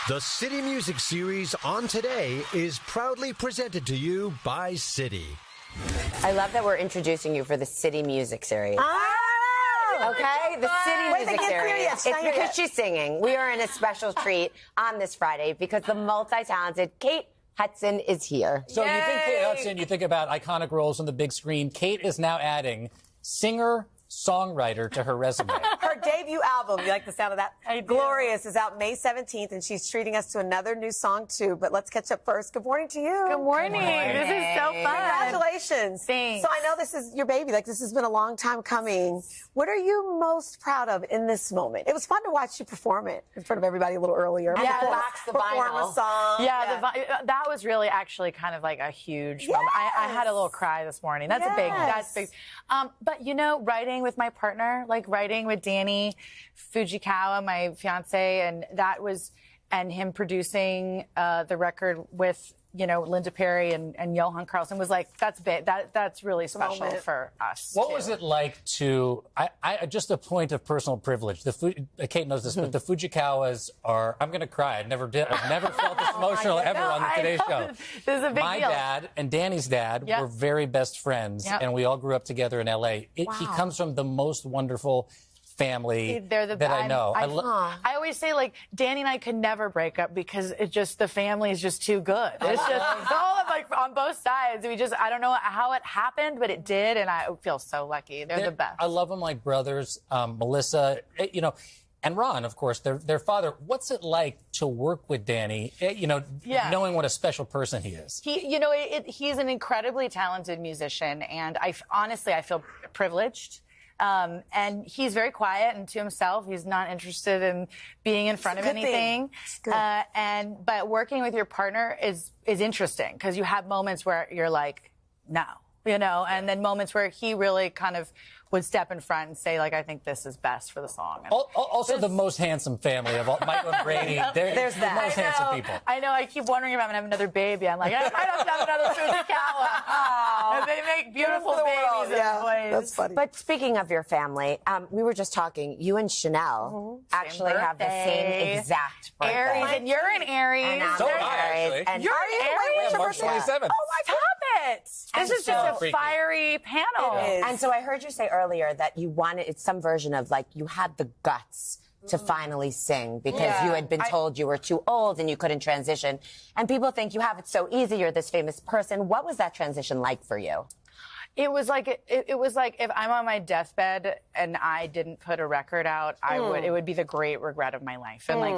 The City Music Series on Today is proudly presented to you by City. I love that we're introducing you for the City Music Series. Okay, the City Music Series. It's because she's singing. We are in a special treat on this Friday because the multi-talented Kate Hudson is here. So you think Kate Hudson, you think about iconic roles on the big screen. Kate is now adding singer-songwriter to her resume. Her debut album, you like the sound of that? Glorious is out May 17th, and she's treating us to another new song, too. But let's catch up first. Good morning to you. Good morning. This is so fun. Congratulations. Thanks. So I know this is your baby. Like, this has been a long time coming. What are you most proud of in this moment? It was fun to watch you perform it in front of everybody a little earlier. Yeah, perform a song. Yeah, that was really actually kind of like a huge moment. I had a little cry this morning. That's big. But, you know, writing with my partner, like writing with Danny Fujikawa, my fiancé, and him producing the record with, you know, Linda Perry and Johan Carlson was like, that's big. That's really special for us. What was it like to, just a point of personal privilege. Kate knows this, but the Fujikawas are, I'm going to cry. I've never felt this emotional ever on the Today Show. This is a big deal. My dad and Danny's dad were very best friends, and we all grew up together in L.A. He comes from the most wonderful family that I know. I always say, like, Danny and I could never break up because the family is just too good. It's just all like on both sides. I don't know how it happened, but it did, and I feel so lucky. They're the best. I love them like brothers. Melissa, you know, and Ron, of course, their father. What's it like to work with Danny? You know, knowing what a special person he is. He's an incredibly talented musician, and honestly, I feel privileged. And he's very quiet and to himself. He's not interested in being in front of anything. But working with your partner is interesting because you have moments where you're like, no, you know, and then moments where he really kind of would step in front and say, like, I think this is best for the song. And also the most handsome family of all, Michael and Brady. There's the most handsome people. I know. I keep wondering if I'm going to have another baby. I'm like, I might have to have another Fujikawa. They make beautiful babies and boys. That's funny. But speaking of your family, we were just talking. You and Chanel actually have the same exact birthday. Aries, and you're an Aries. And so am I, actually. And you're an Aries. Yeah, March 27th. Oh, my God. This is just a fiery panel. And so I heard you say earlier that you wanted, it's some version of like you had the guts to finally sing because you had been told you were too old and you couldn't transition. And people think you have it so easy, you're this famous person. What was that transition like for you? It was like if I'm on my deathbed and I didn't put a record out, it would be the great regret of my life. And like,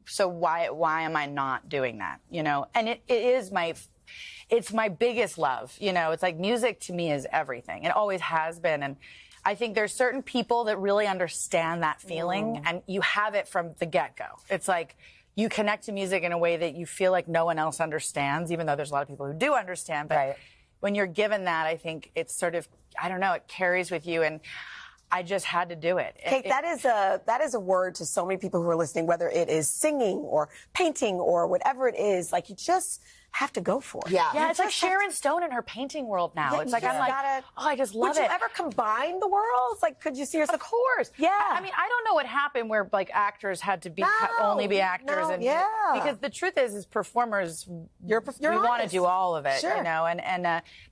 so why am I not doing that? You know, and it's my biggest love. You know, it's like music to me is everything. It always has been. And I think there's certain people that really understand that feeling, and you have it from the get-go. It's like you connect to music in a way that you feel like no one else understands, even though there's a lot of people who do understand. But when you're given that, I think it's sort of, I don't know, it carries with you, and I just had to do it. Kate, that is a word to so many people who are listening, whether it is singing or painting or whatever it is, like you just have to go for it. Yeah, it's like Sharon Stone in her painting world now. It's like, I'm like, I just love it. Would you ever combine the worlds? Like, could you see yourself? Of course. Yeah. I mean, I don't know what happened where, like, actors had to be only be actors. Because the truth is performers, we want to do all of it, you know.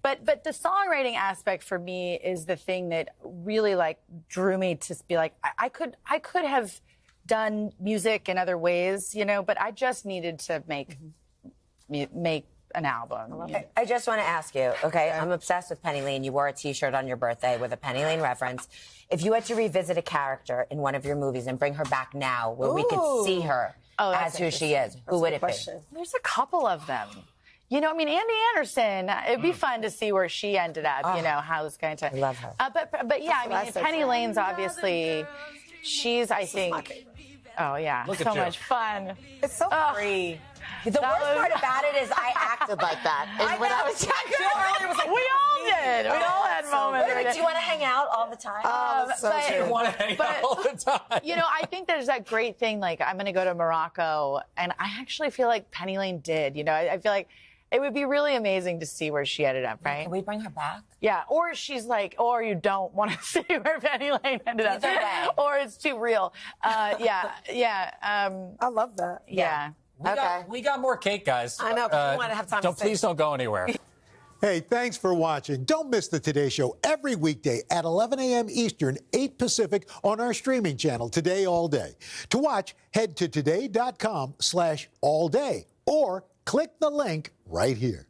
But the songwriting aspect for me is the thing that really, like, drew me to be like, I could have done music in other ways, you know, but I just needed to make an album. I just want to ask you, okay, I'm obsessed with Penny Lane. You wore a T-shirt on your birthday with a Penny Lane reference. If you had to revisit a character in one of your movies and bring her back now where we could see her as who she is, who would it be? There's a couple of them. You know, I mean, Andy Anderson, it'd be fun to see where she ended up, you know, how it's going to... I love her. But yeah, I mean, Penny Lane's obviously, she's, I think... Oh, yeah, so much fun. It's so free. The worst part about it is I acted like that. When I was younger, we all did. We all had moments. Do you want to hang out all the time? You want to hang out all the time. You know, I think there's that great thing, like, I'm going to go to Morocco, and I actually feel like Penny Lane did. You know, I feel like it would be really amazing to see where she ended up, right? Can we bring her back? Yeah, or she's like, or you don't want to see where Penny Lane ended up. Or it's too real. I love that. Yeah. We got more cake, guys. I know, 'cause we want to have time to Please don't go anywhere. Hey, thanks for watching. Don't miss the Today Show every weekday at 11 a.m. Eastern, 8 Pacific on our streaming channel, Today All Day. To watch, head to today.com/allday or click the link right here.